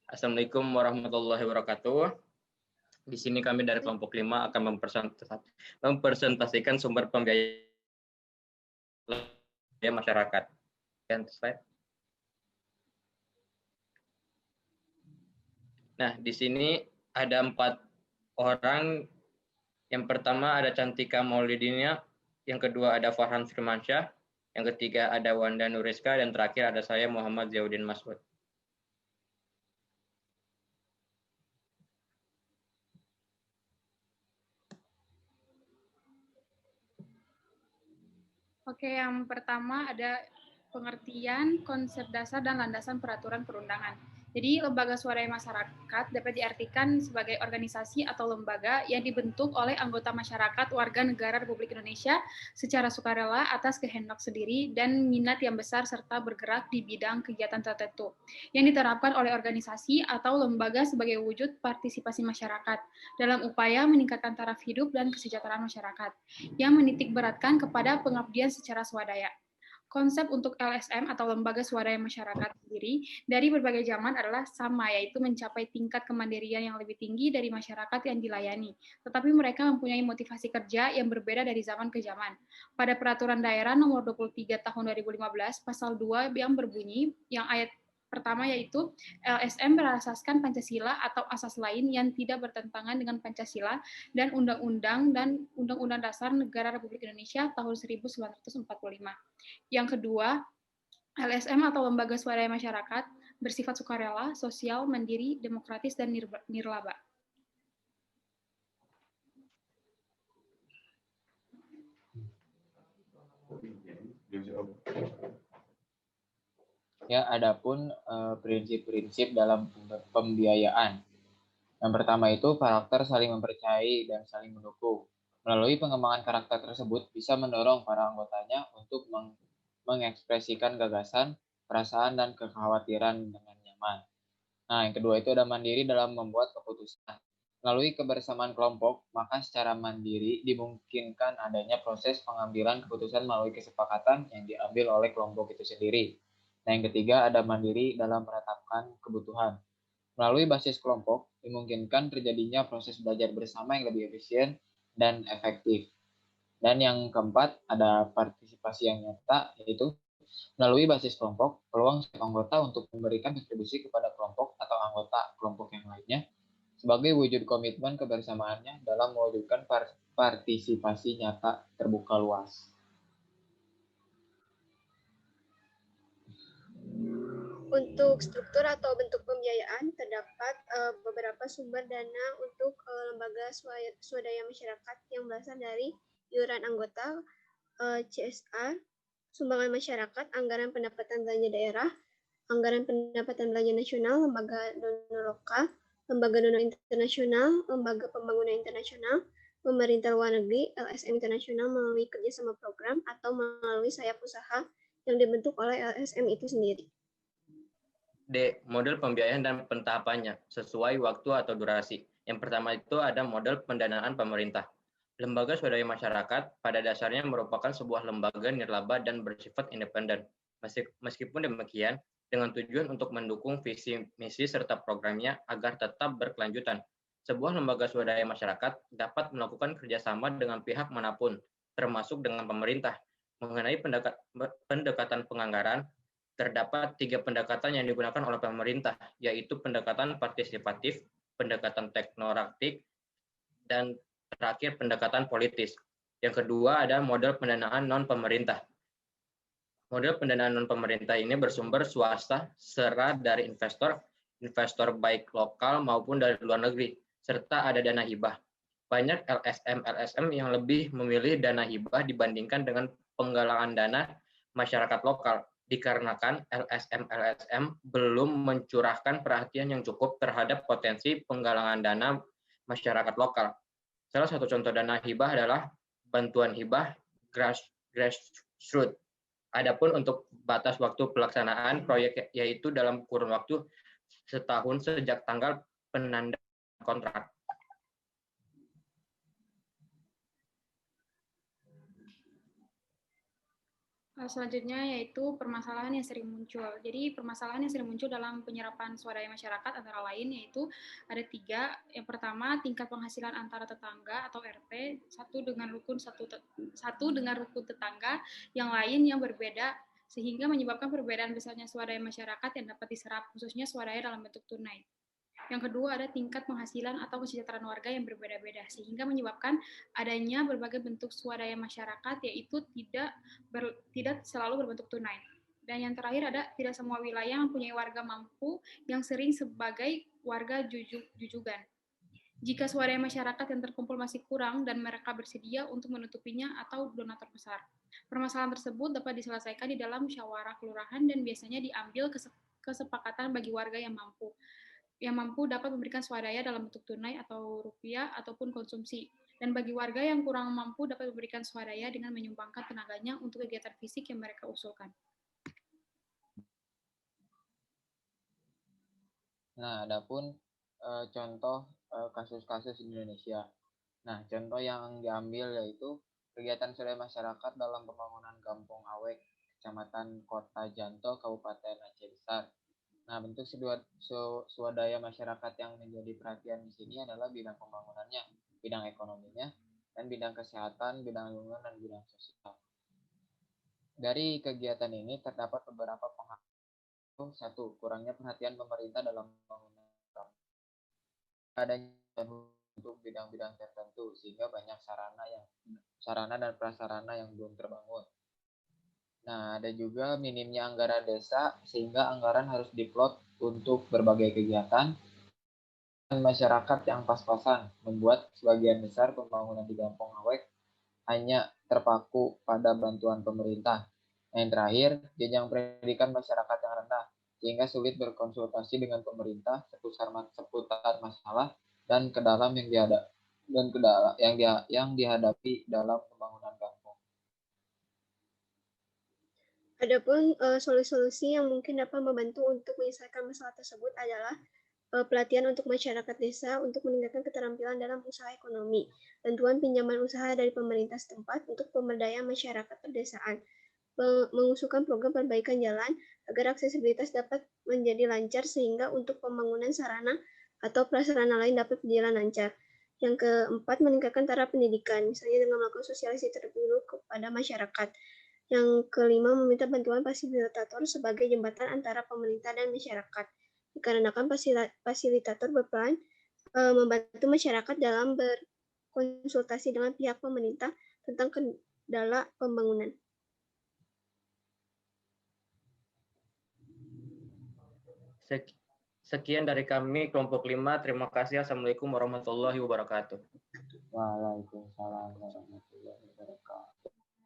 Assalamualaikum warahmatullahi wabarakatuh. Di sini kami dari kelompok 5 akan mempresentasikan sumber pembiayaan masyarakat. Slide. Nah, di sini ada 4 orang. Yang pertama ada Cantika Maulidina, yang kedua ada Farhan Firmansyah, yang ketiga ada Wanda Nuriska, dan terakhir ada saya Muhammad Ziauddin Masud. Oke, yang pertama ada pengertian, konsep dasar, dan landasan peraturan perundangan. Jadi, lembaga swadaya masyarakat dapat diartikan sebagai organisasi atau lembaga yang dibentuk oleh anggota masyarakat warga negara Republik Indonesia secara sukarela atas kehendak sendiri dan minat yang besar serta bergerak di bidang kegiatan tertentu yang diterapkan oleh organisasi atau lembaga sebagai wujud partisipasi masyarakat dalam upaya meningkatkan taraf hidup dan kesejahteraan masyarakat yang menitikberatkan kepada pengabdian secara swadaya. Konsep untuk LSM atau Lembaga Swadaya Masyarakat sendiri dari berbagai zaman adalah sama, yaitu mencapai tingkat kemandirian yang lebih tinggi dari masyarakat yang dilayani. Tetapi mereka mempunyai motivasi kerja yang berbeda dari zaman ke zaman. Pada Peraturan Daerah Nomor 23 Tahun 2015, Pasal 2 yang berbunyi, yang ayat pertama yaitu LSM berasaskan Pancasila atau asas lain yang tidak bertentangan dengan Pancasila dan Undang-Undang Dasar Negara Republik Indonesia tahun 1945. Yang kedua, LSM atau Lembaga Swadaya Masyarakat bersifat sukarela, sosial, mandiri, demokratis, dan nirlaba. Ya, adapun prinsip-prinsip dalam pembiayaan. Yang pertama itu karakter saling mempercayai dan saling mendukung. Melalui pengembangan karakter tersebut bisa mendorong para anggotanya untuk mengekspresikan gagasan, perasaan, dan kekhawatiran dengan nyaman. Nah, yang kedua itu ada mandiri dalam membuat keputusan. Melalui kebersamaan kelompok, maka secara mandiri dimungkinkan adanya proses pengambilan keputusan melalui kesepakatan yang diambil oleh kelompok itu sendiri. Nah, yang ketiga ada mandiri dalam menetapkan kebutuhan. Melalui basis kelompok, dimungkinkan terjadinya proses belajar bersama yang lebih efisien dan efektif. Dan yang keempat, ada partisipasi yang nyata, yaitu melalui basis kelompok, peluang setiap anggota untuk memberikan kontribusi kepada kelompok atau anggota kelompok yang lainnya sebagai wujud komitmen kebersamaannya dalam mewujudkan partisipasi nyata terbuka luas. Untuk struktur atau bentuk pembiayaan, terdapat beberapa sumber dana untuk lembaga swadaya masyarakat yang berasal dari iuran anggota, CSA, sumbangan masyarakat, anggaran pendapatan belanja daerah, anggaran pendapatan belanja nasional, lembaga donor lokal, lembaga donor internasional, lembaga pembangunan internasional, pemerintah luar negeri, LSM internasional melalui kerjasama program, atau melalui sayap usaha yang dibentuk oleh LSM itu sendiri. D. Model pembiayaan dan pentahapannya sesuai waktu atau durasi. Yang pertama itu ada model pendanaan pemerintah. Lembaga swadaya masyarakat pada dasarnya merupakan sebuah lembaga nirlaba dan bersifat independen. Meskipun demikian, dengan tujuan untuk mendukung visi misi serta programnya agar tetap berkelanjutan. Sebuah lembaga swadaya masyarakat dapat melakukan kerjasama dengan pihak manapun, termasuk dengan pemerintah. Mengenai pendekatan penganggaran, terdapat 3 pendekatan yang digunakan oleh pemerintah, yaitu pendekatan partisipatif, pendekatan teknokratik, dan terakhir pendekatan politis. Yang kedua ada model pendanaan non-pemerintah. Model pendanaan non-pemerintah ini bersumber swasta, serta dari investor baik lokal maupun dari luar negeri, serta ada dana hibah. Banyak LSM yang lebih memilih dana hibah dibandingkan dengan penggalangan dana masyarakat lokal, dikarenakan LSM belum mencurahkan perhatian yang cukup terhadap potensi penggalangan dana masyarakat lokal. Salah satu contoh dana hibah adalah bantuan hibah grassroots. Adapun untuk batas waktu pelaksanaan proyek yaitu dalam kurun waktu setahun sejak tanggal penanda kontrak. Selanjutnya yaitu permasalahan yang sering muncul. Jadi permasalahan yang sering muncul dalam penyerapan swadaya masyarakat antara lain yaitu ada 3. Yang pertama, tingkat penghasilan antara tetangga atau RT, satu dengan rukun tetangga, yang lain yang berbeda, sehingga menyebabkan perbedaan besarnya swadaya masyarakat yang dapat diserap, khususnya swadaya dalam bentuk tunai. Yang kedua, ada tingkat penghasilan atau kesejahteraan warga yang berbeda-beda, sehingga menyebabkan adanya berbagai bentuk swadaya masyarakat, yaitu tidak selalu berbentuk tunai. Dan yang terakhir ada tidak semua wilayah mempunyai warga mampu yang sering sebagai warga jujugan. Jika swadaya masyarakat yang terkumpul masih kurang dan mereka bersedia untuk menutupinya atau donatur besar. Permasalahan tersebut dapat diselesaikan di dalam musyawarah kelurahan dan biasanya diambil kesepakatan bagi warga yang mampu dapat memberikan swadaya dalam bentuk tunai atau rupiah ataupun konsumsi. Dan bagi warga yang kurang mampu dapat memberikan swadaya dengan menyumbangkan tenaganya untuk kegiatan fisik yang mereka usulkan. Nah, adapun contoh kasus-kasus di Indonesia. Nah, contoh yang diambil yaitu kegiatan swadaya masyarakat dalam pembangunan Kampung Awek, Kecamatan Kota Janto, Kabupaten Aceh Besar. Nah, bentuk swadaya masyarakat yang menjadi perhatian di sini adalah bidang pembangunannya, bidang ekonominya, dan bidang kesehatan, bidang lingkungan, dan bidang sosial. Dari kegiatan ini terdapat beberapa pengaruh. 1. Kurangnya perhatian pemerintah dalam pembangunan. Adanya untuk bidang-bidang tertentu, sehingga banyak sarana dan prasarana yang belum terbangun. Nah, ada juga minimnya anggaran desa, sehingga anggaran harus diplot untuk berbagai kegiatan. Dan masyarakat yang pas-pasan, membuat sebagian besar pembangunan di Kampung Awek hanya terpaku pada bantuan pemerintah. Yang terakhir, jenjang pendidikan masyarakat yang rendah, sehingga sulit berkonsultasi dengan pemerintah seputar masalah dan kedalaman yang dihadapi dalam pembangunan kampung. Adapun solusi-solusi yang mungkin dapat membantu untuk menyelesaikan masalah tersebut adalah pelatihan untuk masyarakat desa untuk meningkatkan keterampilan dalam usaha ekonomi, bantuan pinjaman usaha dari pemerintah setempat untuk pemberdayaan masyarakat pedesaan, mengusulkan program perbaikan jalan agar aksesibilitas dapat menjadi lancar sehingga untuk pembangunan sarana atau prasarana lain dapat berjalan lancar. Yang keempat, meningkatkan taraf pendidikan, misalnya dengan melakukan sosialisasi terlebih dahulu kepada masyarakat. Yang kelima, meminta bantuan fasilitator sebagai jembatan antara pemerintah dan masyarakat. Dikarenakan fasilitator berperan membantu masyarakat dalam berkonsultasi dengan pihak pemerintah tentang kendala pembangunan. Sekian dari kami, kelompok 5. Terima kasih. Assalamualaikum warahmatullahi wabarakatuh. Waalaikumsalam warahmatullahi wabarakatuh.